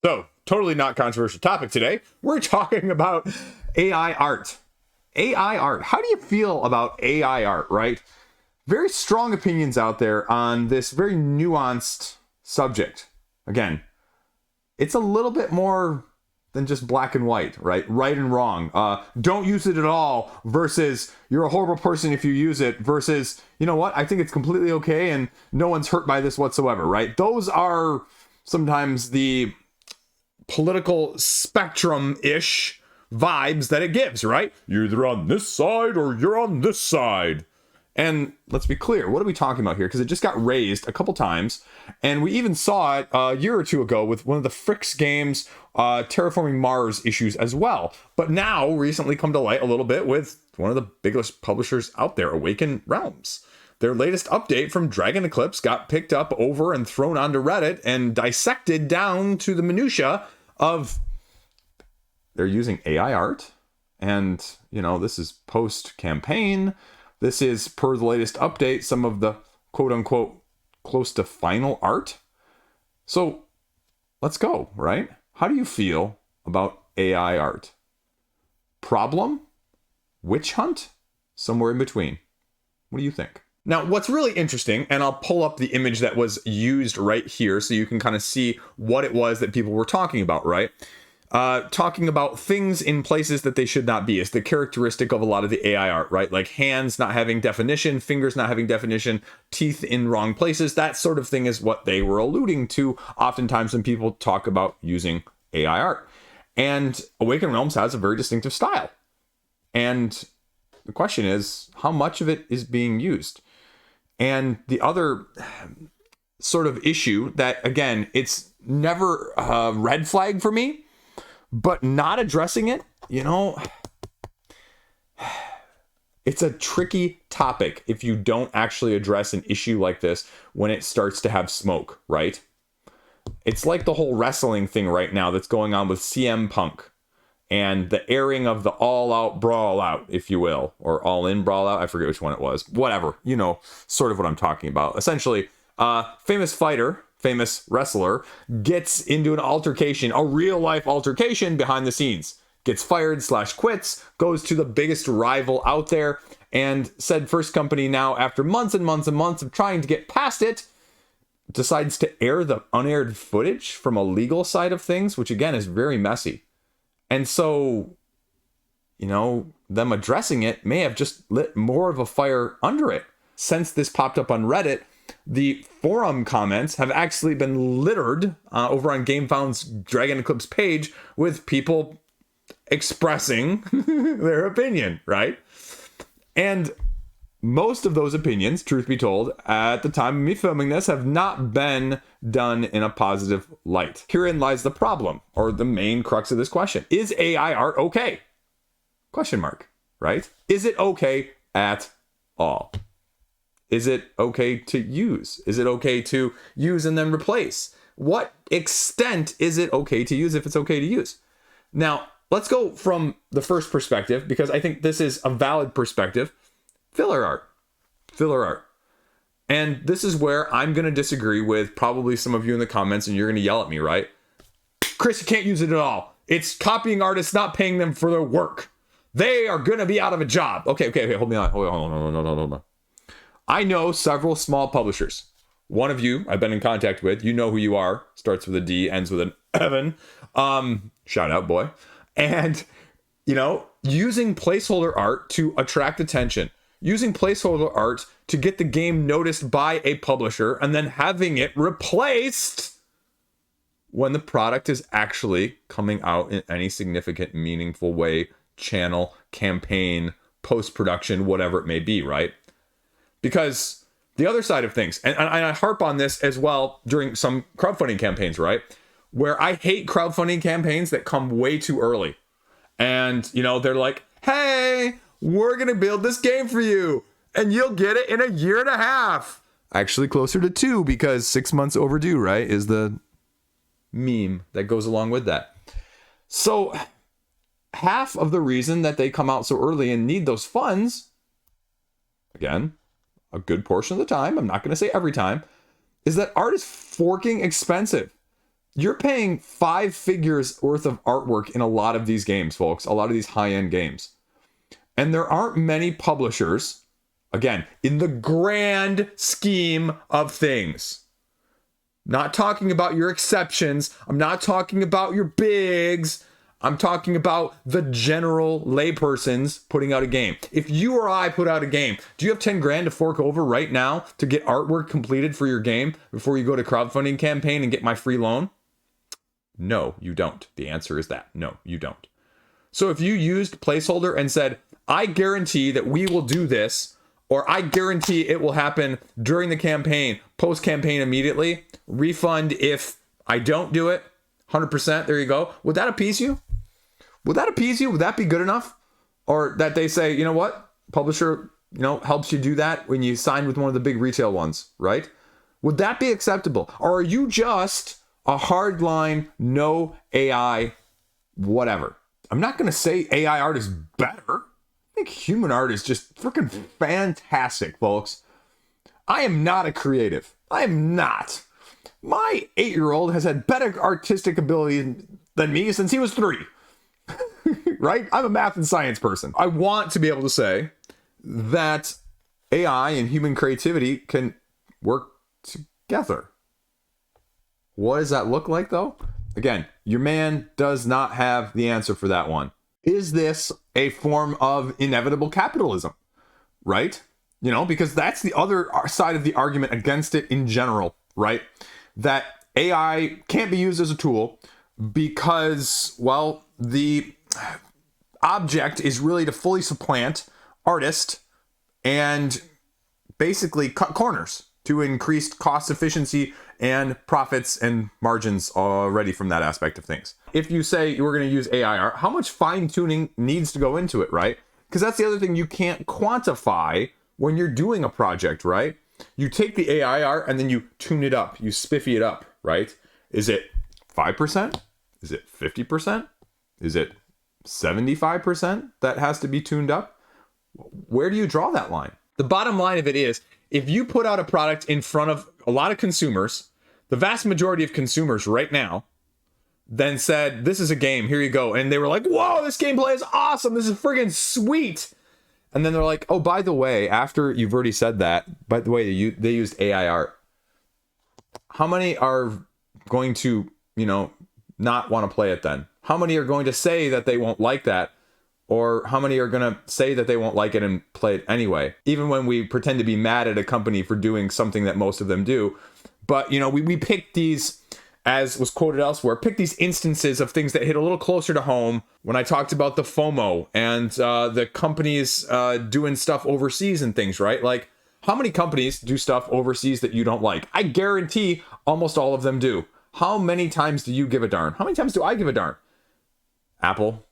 So, totally not controversial topic today. We're talking about AI art. AI art. How do you feel about AI art, right? Very strong opinions out there on this very nuanced subject. Again, it's a little bit more than just black and white, right? Right and wrong. Don't use it at all versus you're a horrible person if you use it versus, you know what? I think it's completely okay and no one's hurt by this whatsoever, right? Those are sometimes the political spectrum-ish vibes that it gives, right? You're either on this side or you're on this side. And let's be clear, what are we talking about here? Because it just got raised a couple times, and we even saw it a year or two ago with one of the Fricks games, Terraforming Mars issues as well. But now, recently come to light a little bit with one of the biggest publishers out there, Awaken Realms. Their latest update from Dragon Eclipse got picked up over and thrown onto Reddit and dissected down to the minutia of they're using AI art. And, you know, this is post-campaign. This is, per the latest update, some of the quote-unquote close to final art. So, let's go, right? How do you feel about AI art? Problem? Witch hunt? Somewhere in between. What do you think? Now, what's really interesting, and I'll pull up the image that was used right here so you can kind of see what it was that people were talking about, right? Talking about things in places that they should not be is the characteristic of a lot of the AI art, right? Like hands not having definition, fingers not having definition, teeth in wrong places. That sort of thing is what they were alluding to oftentimes when people talk about using AI art. And Awaken Realms has a very distinctive style. And the question is, how much of it is being used? And the other sort of issue that, again, it's never a red flag for me, but not addressing it, you know, it's a tricky topic if you don't actually address an issue like this when it starts to have smoke, right? It's like the whole wrestling thing right now that's going on with CM Punk and the airing of the all-out brawl out, if you will, or all-in brawl out. I forget which one it was. Whatever, you know, sort of what I'm talking about. Essentially, famous fighter, famous wrestler gets into an altercation, a real life altercation behind the scenes, gets fired / quits, goes to the biggest rival out there, and said first company now, after months and months and months of trying to get past it, decides to air the unaired footage from a legal side of things, which again is very messy. And so, you know, them addressing it may have just lit more of a fire under it. Since this popped up on Reddit, the forum comments have actually been littered over on GameFound's Dragon Eclipse page with people expressing their opinion, right? And most of those opinions, truth be told, at the time of me filming this, have not been done in a positive light. Herein lies the problem, or the main crux of this question. Is AI art okay? Question mark, right? Is it okay at all? Is it okay to use? Is it okay to use and then replace? What extent is it okay to use if it's okay to use? Now, let's go from the first perspective, because I think this is a valid perspective. Filler art. Filler art. And this is where I'm going to disagree with probably some of you in the comments, and you're going to yell at me, right? Chris, you can't use it at all. It's copying artists, not paying them for their work. They are going to be out of a job. Okay, hold me on. Hold on. I know several small publishers. One of you I've been in contact with. You know who you are. Starts with a D, ends with an Evan. Shout out, boy. And, you know, using placeholder art to attract attention. Using placeholder art to get the game noticed by a publisher and then having it replaced when the product is actually coming out in any significant, meaningful way, channel, campaign, post-production, whatever it may be, right? Because the other side of things, and I harp on this as well during some crowdfunding campaigns, right? Where I hate crowdfunding campaigns that come way too early. And, you know, they're like, hey, we're going to build this game for you, and you'll get it in a year and a half. Actually, closer to 2, because 6 months overdue, right, is the meme that goes along with that. So half of the reason that they come out so early and need those funds, again, a good portion of the time, I'm not going to say every time, is that art is forking expensive. You're paying 5 figures worth of artwork in a lot of these games, folks, a lot of these high-end games. And there aren't many publishers, again, in the grand scheme of things. Not talking about your exceptions. I'm not talking about your bigs. I'm talking about the general laypersons putting out a game. If you or I put out a game, do you have 10 grand to fork over right now to get artwork completed for your game before you go to crowdfunding campaign and get my free loan? No, you don't. The answer is that. No, you don't. So if you used Placeholder and said, I guarantee that we will do this, or I guarantee it will happen during the campaign, post-campaign immediately, refund if I don't do it, 100%, there you go. Would that appease you? Would that appease you? Would that be good enough? Or that they say, you know what? Publisher, helps you do that when you sign with one of the big retail ones, right? Would that be acceptable? Or are you just a hardline, no AI, whatever? I'm not going to say AI art is better. I think human art is just freaking fantastic, folks. I am not a creative. I am not. My 8-year-old has had better artistic ability than me since he was 3. Right? I'm a math and science person. I want to be able to say that AI and human creativity can work together. What does that look like, though? Again, your man does not have the answer for that one. Is this a form of inevitable capitalism? Right? Because that's the other side of the argument against it in general, right? That AI can't be used as a tool because, well, the object is really to fully supplant artist and basically cut corners to increase cost efficiency and profits and margins already from that aspect of things. If you say you were going to use AI art, how much fine tuning needs to go into it, right? Because that's the other thing you can't quantify when you're doing a project, right? You take the AI art and then you tune it up, you spiffy it up, right? Is it 5%? Is it 50%? Is it 75% that has to be tuned up? Where do you draw that line? The bottom line of it is, if you put out a product in front of a lot of consumers, the vast majority of consumers right now, then said, this is a game, here you go. And they were like, whoa, this gameplay is awesome. This is friggin' sweet. And then they're like, oh, by the way, after you've already said that, by the way, they used AI art. How many are going to, not want to play it then? How many are going to say that they won't like that? Or how many are going to say that they won't like it and play it anyway? Even when we pretend to be mad at a company for doing something that most of them do. But, we pick these, as was quoted elsewhere, pick these instances of things that hit a little closer to home. When I talked about the FOMO and the companies doing stuff overseas and things, right? Like, how many companies do stuff overseas that you don't like? I guarantee almost all of them do. How many times do you give a darn? How many times do I give a darn? Apple,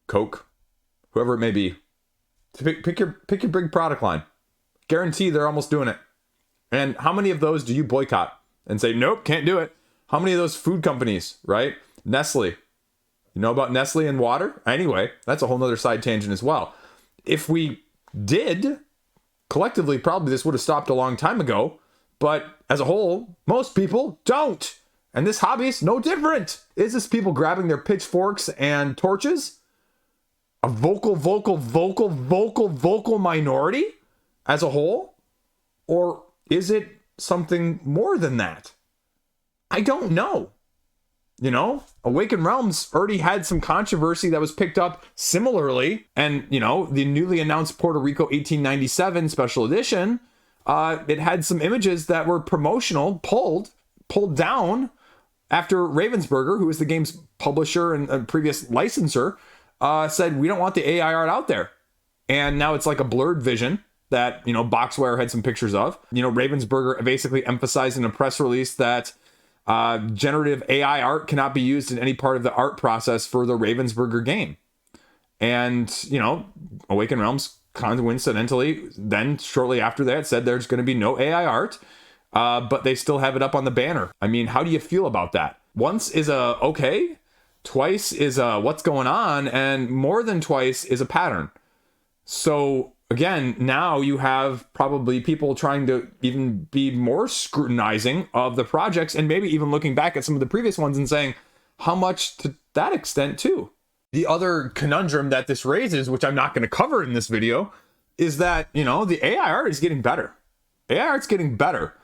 Coke, whoever it may be. Pick your big product line. Guarantee they're almost doing it. And how many of those do you boycott and say, nope, can't do it? How many of those food companies, right? Nestle. You know about Nestle and water? Anyway, that's a whole nother side tangent as well. If we did, collectively, probably this would have stopped a long time ago. But as a whole, most people don't. And this hobby's no different. Is this people grabbing their pitchforks and torches? A vocal minority as a whole? Or is it something more than that? I don't know. Awakened Realms already had some controversy that was picked up similarly. And, the newly announced Puerto Rico 1897 special edition, it had some images that were promotional, pulled down after Ravensburger, who is the game's publisher and previous licenser, said, we don't want the AI art out there. And now it's like a blurred vision that, Boxware had some pictures of. Ravensburger basically emphasized in a press release that generative AI art cannot be used in any part of the art process for the Ravensburger game. And, Awakened Realms coincidentally, then shortly after that, said there's going to be no AI art, but they still have it up on the banner. I mean, how do you feel about that? Once is a okay, twice is a what's going on, and more than twice is a pattern. So again, now you have probably people trying to even be more scrutinizing of the projects and maybe even looking back at some of the previous ones and saying, how much to that extent too? The other conundrum that this raises, which I'm not going to cover in this video, is that, the AI art is getting better. AI art's getting better.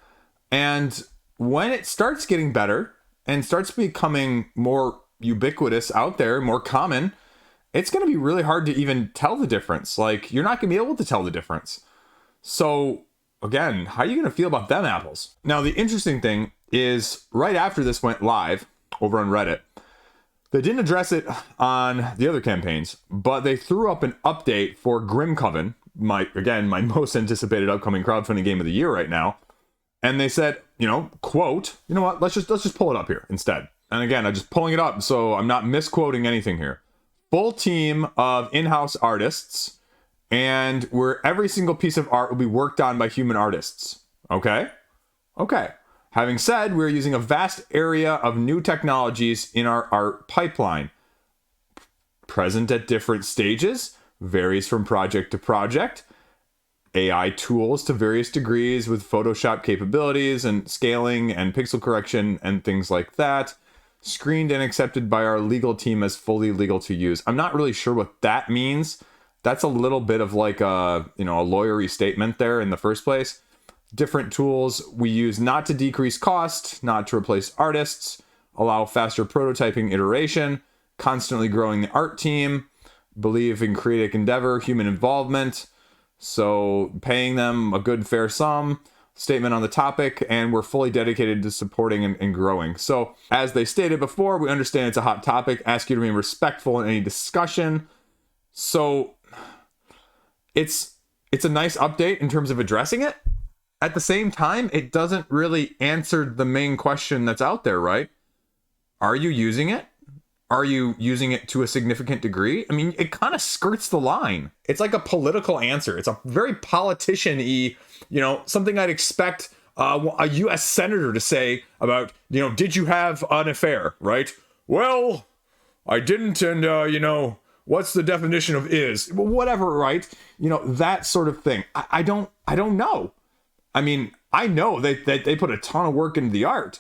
And when it starts getting better and starts becoming more ubiquitous out there, more common, it's going to be really hard to even tell the difference. Like, you're not going to be able to tell the difference. So, again, how are you going to feel about them apples? Now, the interesting thing is, right after this went live over on Reddit, they didn't address it on the other campaigns, but they threw up an update for Grimcoven, my most anticipated upcoming crowdfunding game of the year right now. And they said, quote, you know what, let's just pull it up here instead. And again, I'm just pulling it up so I'm not misquoting anything here. Full team of in-house artists, and where every single piece of art will be worked on by human artists. Okay. Having said, we're using a vast area of new technologies in our art pipeline. Present at different stages, varies from project to project. AI tools to various degrees with Photoshop capabilities and scaling and pixel correction and things like that. Screened and accepted by our legal team as fully legal to use. I'm not really sure what that means. That's a little bit of like a lawyery statement there in the first place. Different tools we use not to decrease cost, not to replace artists, allow faster prototyping iteration, constantly growing the art team, believe in creative endeavor, human involvement. So paying them a good fair sum, statement on the topic, and we're fully dedicated to supporting and growing. So as they stated before, we understand it's a hot topic, ask you to remain respectful in any discussion. So it's a nice update in terms of addressing it. At the same time, it doesn't really answer the main question that's out there, right? Are you using it? Are you using it to a significant degree? I mean, it kind of skirts the line. It's like a political answer. It's a very politician-y, something I'd expect a U.S. senator to say about, did you have an affair, right? Well, I didn't, and, what's the definition of is? Whatever, right? That sort of thing. I don't know. I mean, I know they put a ton of work into the art,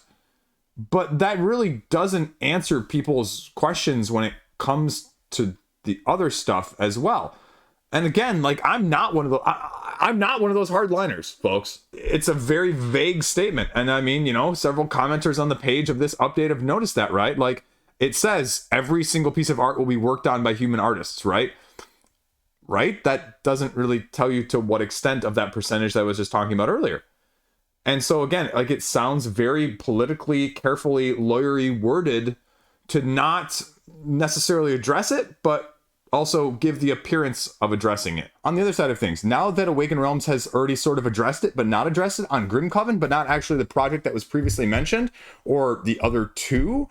but that really doesn't answer people's questions when it comes to the other stuff as well. And again, like, I'm not one of those hardliners, folks. It's a very vague statement. And I mean, several commenters on the page of this update have noticed that, right? Like, it says every single piece of art will be worked on by human artists, right? Right? That doesn't really tell you to what extent of that percentage that I was just talking about earlier. And so again, like, it sounds very politically, carefully, lawyery worded to not necessarily address it, but also give the appearance of addressing it. On the other side of things, now that Awakened Realms has already sort of addressed it, but not addressed it on Grimcoven, but not actually the project that was previously mentioned, or the other two,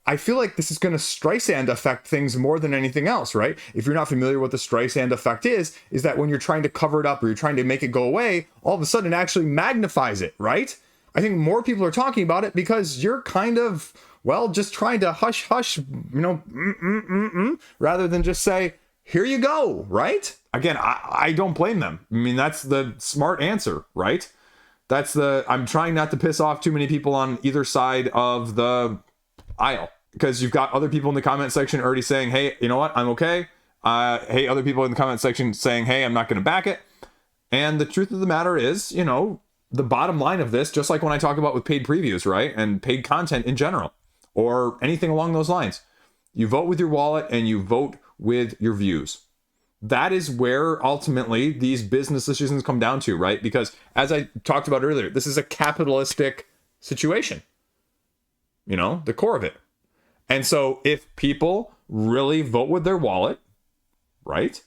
I feel like this is going to Streisand affect things more than anything else, right? If you're not familiar with the Streisand effect is that when you're trying to cover it up or you're trying to make it go away, all of a sudden it actually magnifies it, right? I think more people are talking about it because you're kind of, just trying to hush, rather than just say, here you go, right? Again, I don't blame them. I mean, that's the smart answer, right? I'm trying not to piss off too many people on either side of the aisle, because you've got other people in the comment section already saying, hey, you know what, I'm okay. Hey, other people in the comment section saying, hey, I'm not going to back it. And the truth of the matter is, the bottom line of this, just like when I talk about with paid previews, right, and paid content in general, or anything along those lines, you vote with your wallet and you vote with your views. That is where ultimately these business decisions come down to, right? Because as I talked about earlier, this is a capitalistic situation. The core of it. And so if people really vote with their wallet, right?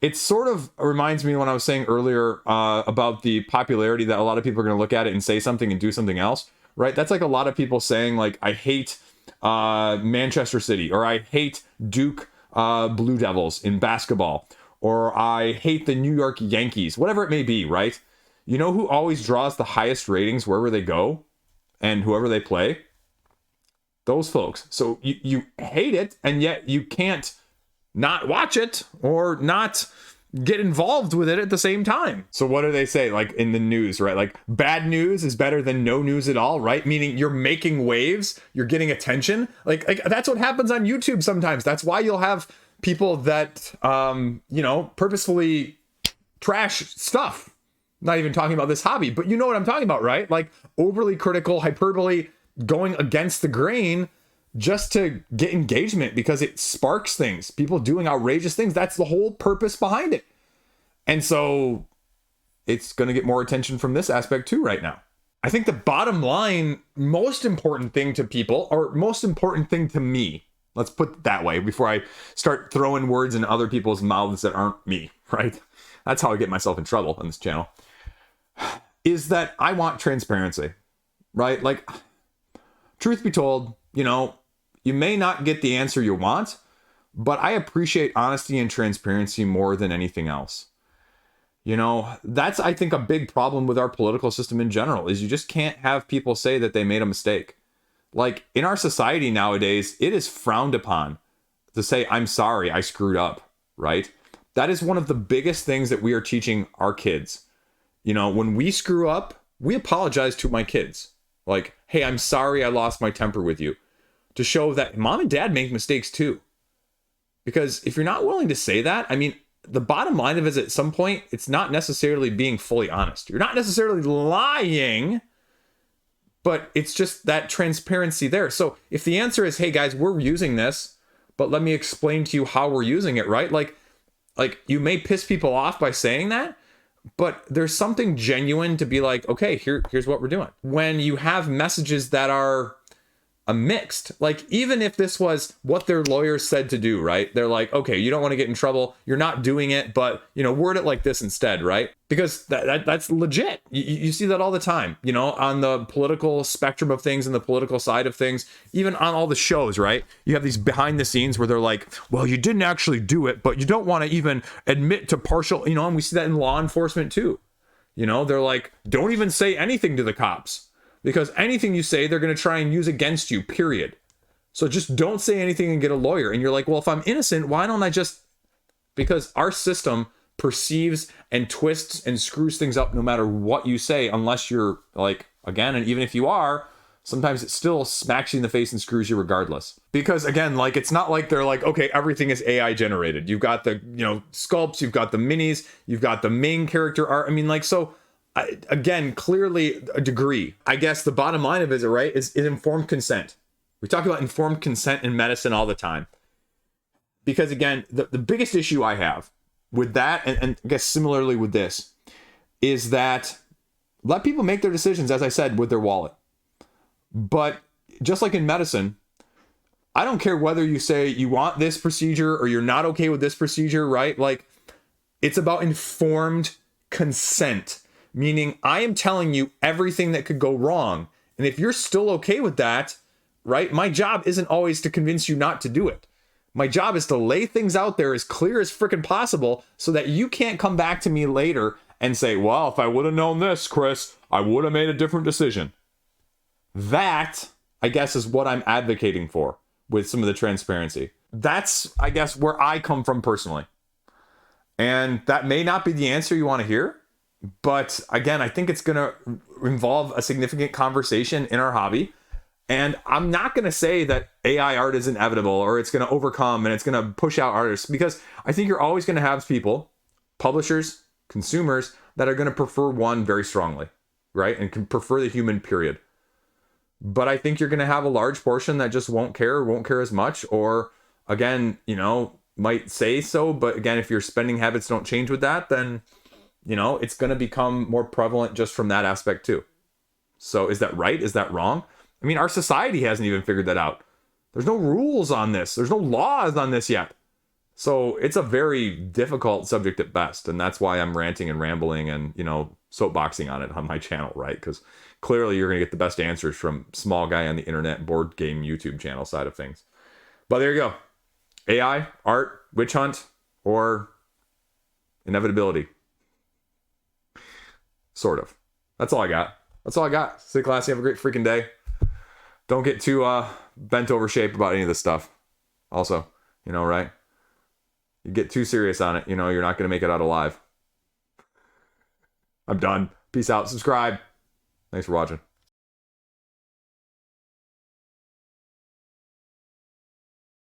It sort of reminds me when I was saying earlier about the popularity that a lot of people are going to look at it and say something and do something else, right? That's like a lot of people saying, like, I hate Manchester City, or I hate Duke Blue Devils in basketball, or I hate the New York Yankees, whatever it may be, right? You know who always draws the highest ratings wherever they go and whoever they play? Those folks. So you hate it, and yet you can't not watch it or not get involved with it at the same time. So what do they say, like in the news, right? Like bad news is better than no news at all, right? Meaning you're making waves, you're getting attention. Like that's what happens on YouTube sometimes. That's why you'll have people that purposefully trash stuff. Not even talking about this hobby, but you know what I'm talking about, right? Like overly critical, hyperbole, going against the grain just to get engagement because it sparks things. People doing outrageous things. That's the whole purpose behind it. And so it's going to get more attention from this aspect too right now. I think the bottom line, most important thing to people, or most important thing to me, let's put it that way before I start throwing words in other people's mouths that aren't me, right? That's how I get myself in trouble on this channel, is that I want transparency, right? Like, truth be told, you may not get the answer you want, but I appreciate honesty and transparency more than anything else. That's, I think, a big problem with our political system in general, is you just can't have people say that they made a mistake. Like, in our society nowadays, it is frowned upon to say, I'm sorry, I screwed up, right? That is one of the biggest things that we are teaching our kids. When we screw up, we apologize to my kids. Like, hey, I'm sorry I lost my temper with you. To show that mom and dad make mistakes too. Because if you're not willing to say that, I mean, the bottom line of it is at some point, it's not necessarily being fully honest. You're not necessarily lying, but it's just that transparency there. So if the answer is, hey guys, we're using this, but let me explain to you how we're using it, right? Like you may piss people off by saying that, but there's something genuine to be like, okay, here's what we're doing. When you have messages that are a mixed, like even if this was what their lawyers said to do, right? They're like, okay, you don't want to get in trouble. You're not doing it, but word it like this instead, right? Because that's legit. You see that all the time, on the political spectrum of things and the political side of things, even on all the shows, right? You have these behind the scenes where they're like, well, you didn't actually do it, but you don't want to even admit to partial, and we see that in law enforcement too. They're like, don't even say anything to the cops. Because anything you say, they're going to try and use against you, period. So just don't say anything and get a lawyer. And you're like, well, if I'm innocent, why don't I just... Because our system perceives and twists and screws things up no matter what you say, unless you're like, again, and even if you are, sometimes it still smacks you in the face and screws you regardless. Because again, like, it's not like they're like, okay, everything is AI generated. You've got the, sculpts, you've got the minis, you've got the main character art. I mean, like, so... Again, clearly a degree. I guess the bottom line of it, right, is informed consent. We talk about informed consent in medicine all the time. Because again, the biggest issue I have with that, and I guess similarly with this, is that let people make their decisions, as I said, with their wallet. But just like in medicine, I don't care whether you say you want this procedure or you're not okay with this procedure, right? Like, it's about informed consent. Meaning I am telling you everything that could go wrong. And if you're still okay with that, right, my job isn't always to convince you not to do it. My job is to lay things out there as clear as freaking possible so that you can't come back to me later and say, well, if I would have known this, Chris, I would have made a different decision. That, I guess, is what I'm advocating for with some of the transparency. That's, I guess, where I come from personally. And that may not be the answer you want to hear. But again, I think it's going to involve a significant conversation in our hobby. And I'm not going to say that AI art is inevitable or it's going to overcome and it's going to push out artists, because I think you're always going to have people, publishers, consumers, that are going to prefer one very strongly, right? And can prefer the human, period. But I think you're going to have a large portion that just won't care as much, or again, might say so. But again, if your spending habits don't change with that, then it's going to become more prevalent just from that aspect too. So is that right? Is that wrong? I mean, our society hasn't even figured that out. There's no rules on this. There's no laws on this yet. So it's a very difficult subject at best. And that's why I'm ranting and rambling and, soapboxing on it on my channel, right? Because clearly you're going to get the best answers from small guy on the internet board game YouTube channel side of things. But there you go. AI, art, witch hunt, or inevitability. Sort of. That's all I got. Stay classy. Have a great freaking day. Don't get too bent over shape about any of this stuff. Also, right? You get too serious on it, you're not going to make it out alive. I'm done. Peace out. Subscribe. Thanks for watching.